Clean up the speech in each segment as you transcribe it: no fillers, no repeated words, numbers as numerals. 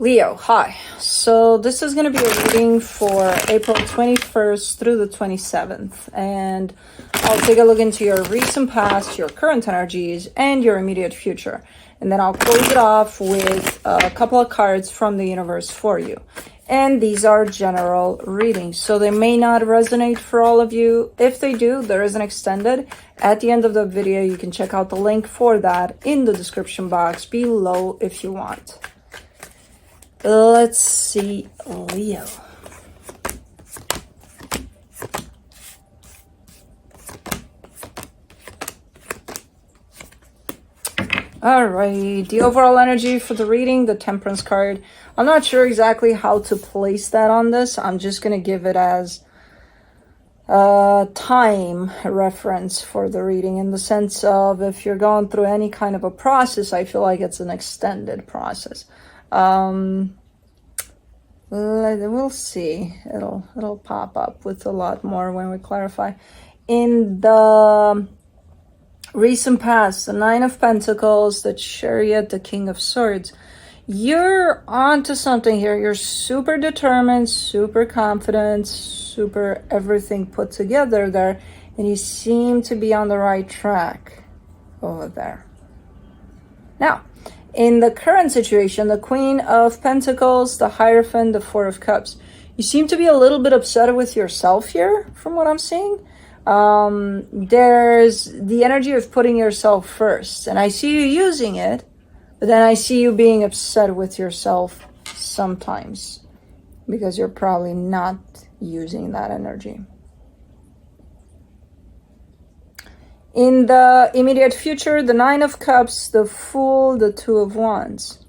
Leo, hi. So this is going to be a reading for April 21st through the 27th. And I'll take a look into your recent past, your current energies, and your immediate future. And then I'll close it off with a couple of cards from the universe for you. And these are general readings, so they may not resonate for all of you. If they do, there is an extended. At the end of the video, you can check out the link for that in the description box below if you want. Let's see, Leo. All right, the overall energy for the reading, the Temperance card. I'm not sure exactly how to place that on this. I'm just going to give it as a time reference for the reading, in the sense of if you're going through any kind of a process, I feel like it's an extended process. We'll see. It'll pop up with a lot more when we clarify. In the recent past, the Nine of Pentacles, the Chariot, the King of Swords, you're onto something here. You're super determined, super confident, super everything put together there, and you seem to be on the right track over there. Now, in the current situation, the Queen of Pentacles, the Hierophant, the Four of Cups, you seem to be a little bit upset with yourself here, from what I'm seeing. There's the energy of putting yourself first, and I see you using it, but then I see you being upset with yourself sometimes because you're probably not using that energy. In the immediate future, the Nine of Cups, the Fool, the Two of Wands.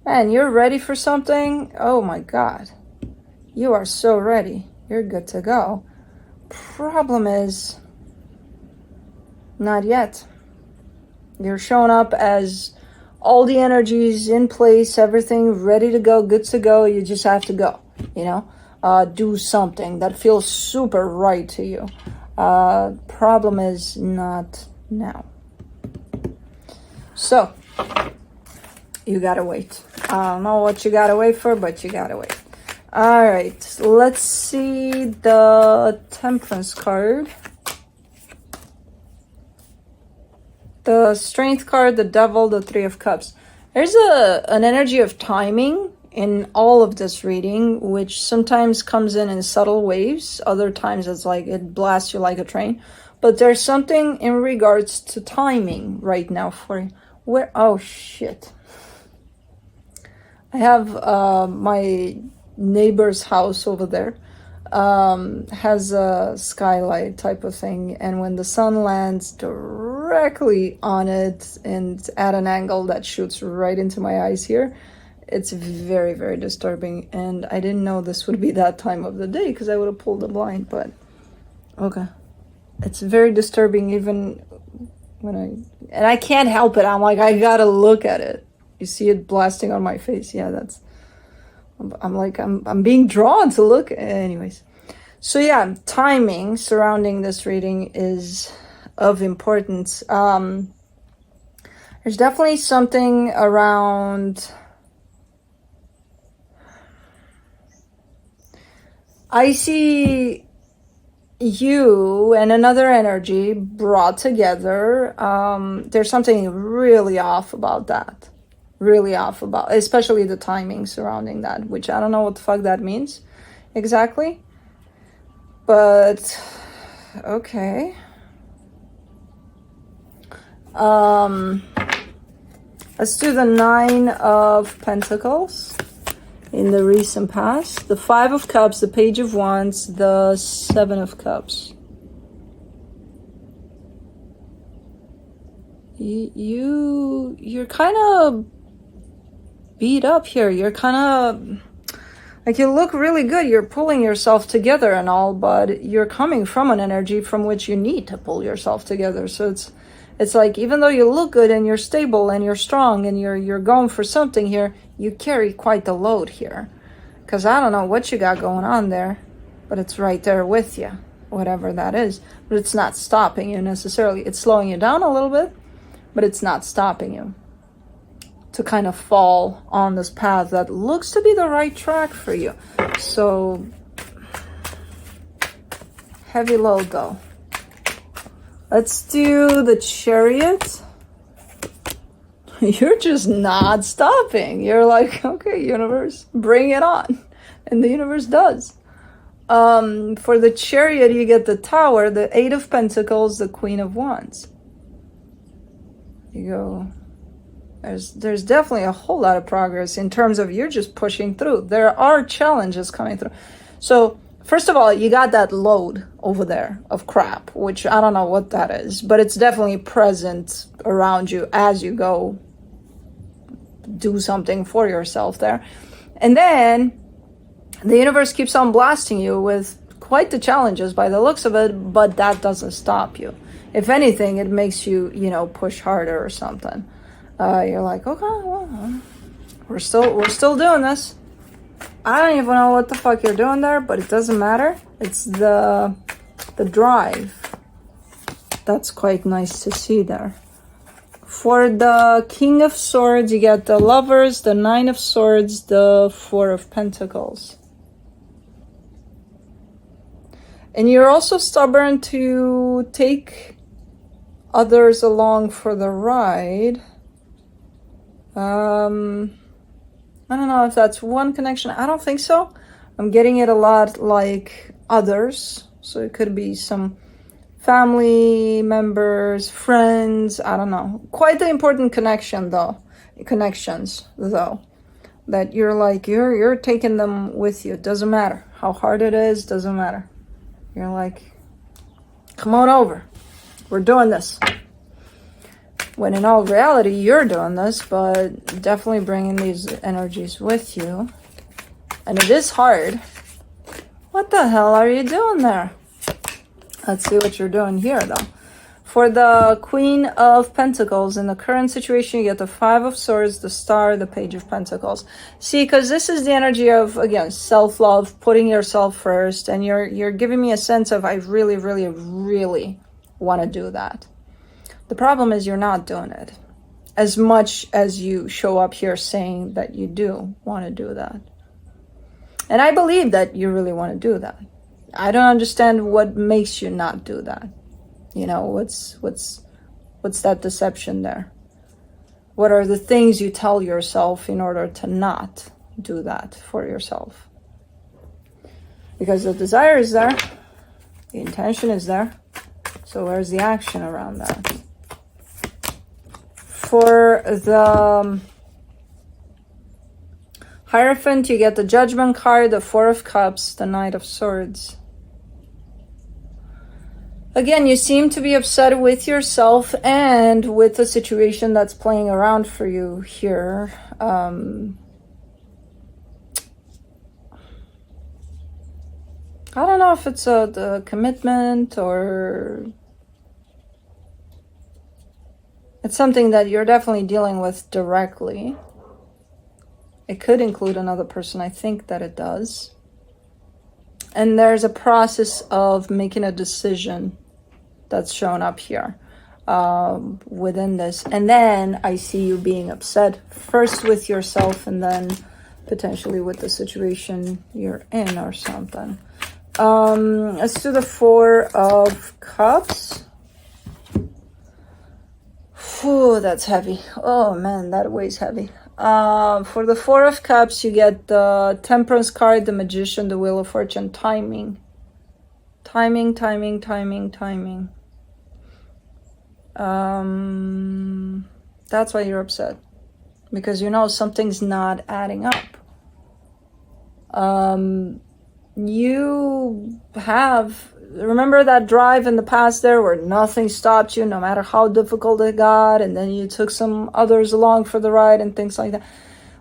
Man, you're ready for something? Oh my God. You are so ready. You're good to go. Problem is, not yet. You're showing up as all the energies in place, everything ready to go, good to go. You just have to go, you know? Do something that feels super right to you. Problem is not now. So, you gotta wait. I don't know what you gotta wait for, but you gotta wait. All right, let's see the Temperance card. The Strength card, the Devil, the Three of Cups. There's an energy of timing in all of this reading, which sometimes comes in subtle waves. Other times it's like it blasts you like a train. But there's something in regards to timing right now for you. Where? Oh, shit. I have my neighbor's house over there. Has a skylight type of thing. And when the sun lands directly on it and at an angle that shoots right into my eyes here, it's very, very disturbing, and I didn't know this would be that time of the day because I would have pulled the blind, but okay. It's very disturbing even when I can't help it. I'm like, I gotta look at it. You see it blasting on my face. Yeah, I'm being drawn to look. Anyways. So yeah, timing surrounding this reading is of importance. There's definitely something around... I see you and another energy brought together. There's something really off about that. Really off about, especially the timing surrounding that, which I don't know what the fuck that means exactly. But, okay. Let's do the Nine of Pentacles. In the recent past, the Five of Cups, the Page of Wands, the Seven of Cups. You're kind of beat up here. You're kind of like, you look really good. You're pulling yourself together and all, but you're coming from an energy from which you need to pull yourself together. So it's like, even though you look good and you're stable and you're strong and you're going for something here, you carry quite the load here. Because I don't know what you got going on there, but it's right there with you, whatever that is. But it's not stopping you necessarily. It's slowing you down a little bit, but it's not stopping you. to kind of fall on this path that looks to be the right track for you. So heavy load though. Let's do the Chariot. You're just not stopping. You're like, okay, universe, bring it on. And the universe does. For the Chariot, you get the Tower, the Eight of Pentacles, the Queen of Wands. You go, there's definitely a whole lot of progress in terms of you're just pushing through. There are challenges coming through. So first of all, you got that load over there of crap, which I don't know what that is, but it's definitely present around you as you go do something for yourself there. And then the universe keeps on blasting you with quite the challenges by the looks of it, but that doesn't stop you. If anything, it makes you, push harder or something. You're like, okay, well, we're still doing this. I don't even know what the fuck you're doing there, but it doesn't matter. It's the drive. That's quite nice to see there. For the King of Swords, you get the Lovers, the Nine of Swords, the Four of Pentacles. And you're also stubborn to take others along for the ride. I don't know if that's one connection. I don't think so. I'm getting it a lot like others. So it could be some family members, friends, I don't know. Quite the important connections though, that you're like, you're taking them with you. It doesn't matter how hard it is, doesn't matter. You're like, come on over. We're doing this. When in all reality, you're doing this, but definitely bringing these energies with you. And it is hard. What the hell are you doing there? Let's see what you're doing here, though. For the Queen of Pentacles, in the current situation, you get the Five of Swords, the Star, the Page of Pentacles. See, because this is the energy of, again, self-love, putting yourself first, and you're giving me a sense of, I really, really, really want to do that. The problem is you're not doing it. As much as you show up here saying that you do want to do that. And I believe that you really want to do that. I don't understand what makes you not do that. What's that deception there? What are the things you tell yourself in order to not do that for yourself? Because the desire is there, the intention is there. So where's the action around that? For the Hierophant, you get the Judgment card, the Four of Cups, the Knight of Swords. Again, you seem to be upset with yourself and with the situation that's playing around for you here. I don't know if it's the commitment or it's something that you're definitely dealing with directly. It could include another person. I think that it does. And there's a process of making a decision that's shown up here within this. And then I see you being upset first with yourself and then potentially with the situation you're in or something. Let's do the Four of Cups. Whew, that's heavy. Oh man, that weighs heavy. For the Four of Cups, you get the Temperance card, the Magician, the Wheel of Fortune, timing. Timing. That's why you're upset. Because something's not adding up. You have, remember that drive in the past there where nothing stopped you, no matter how difficult it got, and then you took some others along for the ride and things like that.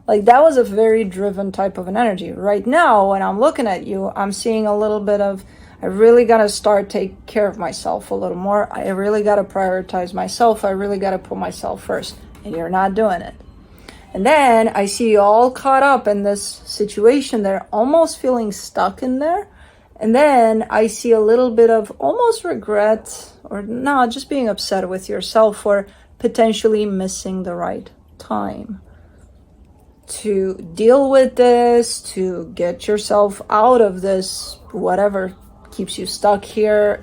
Like, that was a very driven type of an energy. Right now, when I'm looking at you, I'm seeing a little bit of, I really got to start taking care of myself a little more. I really got to prioritize myself. I really got to put myself first. And you're not doing it. And then I see you all caught up in this situation there, almost feeling stuck in there. And then I see a little bit of almost regret, or no, just being upset with yourself for potentially missing the right time. to deal with this, to get yourself out of this, whatever keeps you stuck here,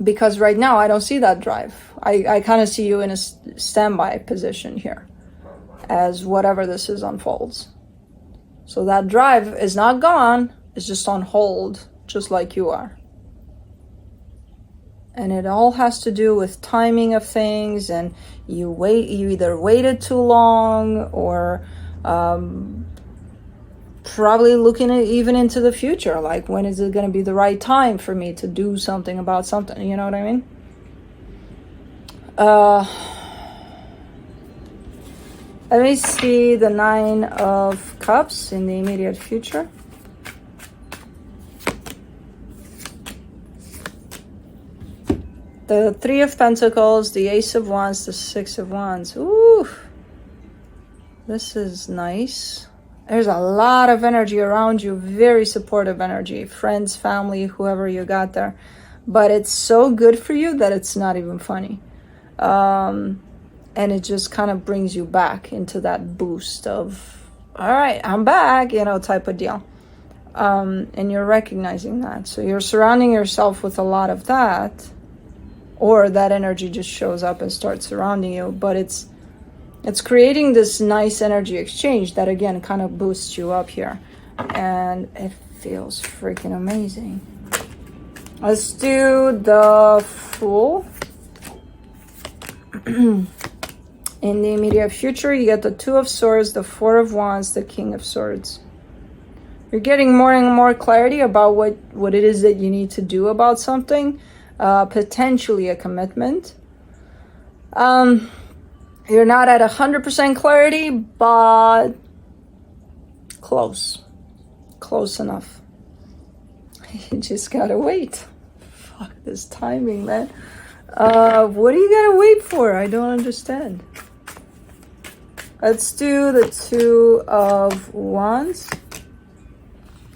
because right now I don't see that drive. I kind of see you in a standby position here as whatever this is unfolds. So that drive is not gone, it's just on hold, just like you are. And it all has to do with timing of things, and you either waited too long, or probably looking even into the future, like when is it going to be the right time for me to do something about something, you know what I mean? Let me see the 9 of Cups in the immediate future. The 3 of Pentacles, the Ace of Wands, the 6 of Wands. Ooh, this is nice. There's a lot of energy around you, very supportive energy, friends, family, whoever you got there. But it's so good for you that it's not even funny. And it just kind of brings you back into that boost of, all right, I'm back, type of deal. And you're recognizing that. So you're surrounding yourself with a lot of that, or that energy just shows up and starts surrounding you. But it's creating this nice energy exchange that, again, kind of boosts you up here. And it feels freaking amazing. Let's do the Fool. In the immediate future, you get the 2 of Swords, the 4 of Wands, the King of Swords. You're getting more and more clarity about what it is that you need to do about something. Potentially a commitment. You're not at 100% clarity, but close enough. You just gotta wait. Fuck this timing, man. What do you gotta wait for? I don't understand. Let's do the 2 of Wands,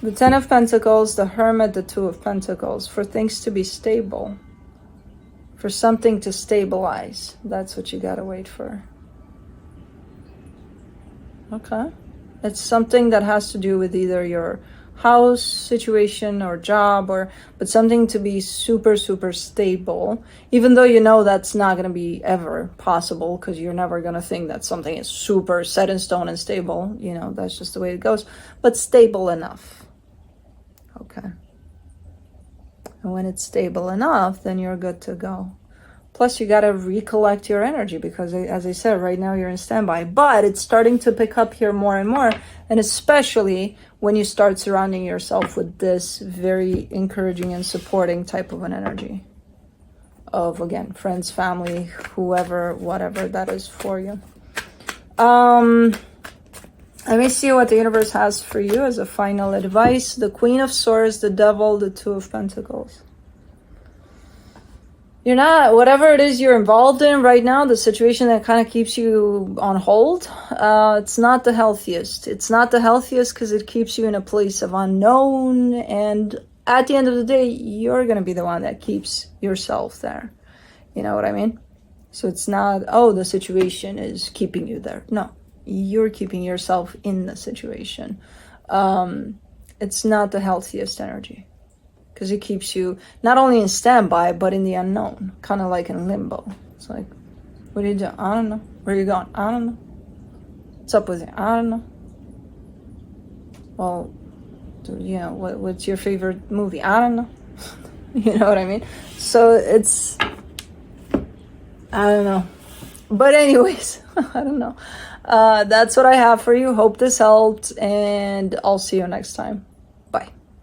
the 10 of Pentacles, the Hermit, the 2 of Pentacles. For things to be stable, for something to stabilize. That's what you gotta wait for. Okay. It's something that has to do with either your house situation or job, but something to be super, super stable, even though that's not going to be ever possible, because you're never going to think that something is super set in stone and stable. That's just the way it goes. But stable enough. Okay. And when it's stable enough, then you're good to go. Plus, you got to recollect your energy because, as I said, right now you're in standby. But it's starting to pick up here more and more. And especially when you start surrounding yourself with this very encouraging and supporting type of an energy. Of, again, friends, family, whoever, whatever that is for you. Let me see what the universe has for you as a final advice. The Queen of Swords, the Devil, the 2 of Pentacles. You're not, whatever it is you're involved in right now, the situation that kind of keeps you on hold, it's not the healthiest. It's not the healthiest because it keeps you in a place of unknown. And at the end of the day, you're going to be the one that keeps yourself there. You know what I mean? So it's not, the situation is keeping you there. No, you're keeping yourself in the situation. It's not the healthiest energy. Because it keeps you not only in standby, but in the unknown. Kind of like in limbo. It's like, what are you doing? I don't know. Where are you going? I don't know. What's up with you? I don't know. Well, what's your favorite movie? I don't know. You know what I mean? So it's, I don't know. But anyways, I don't know. That's what I have for you. Hope this helped. And I'll see you next time.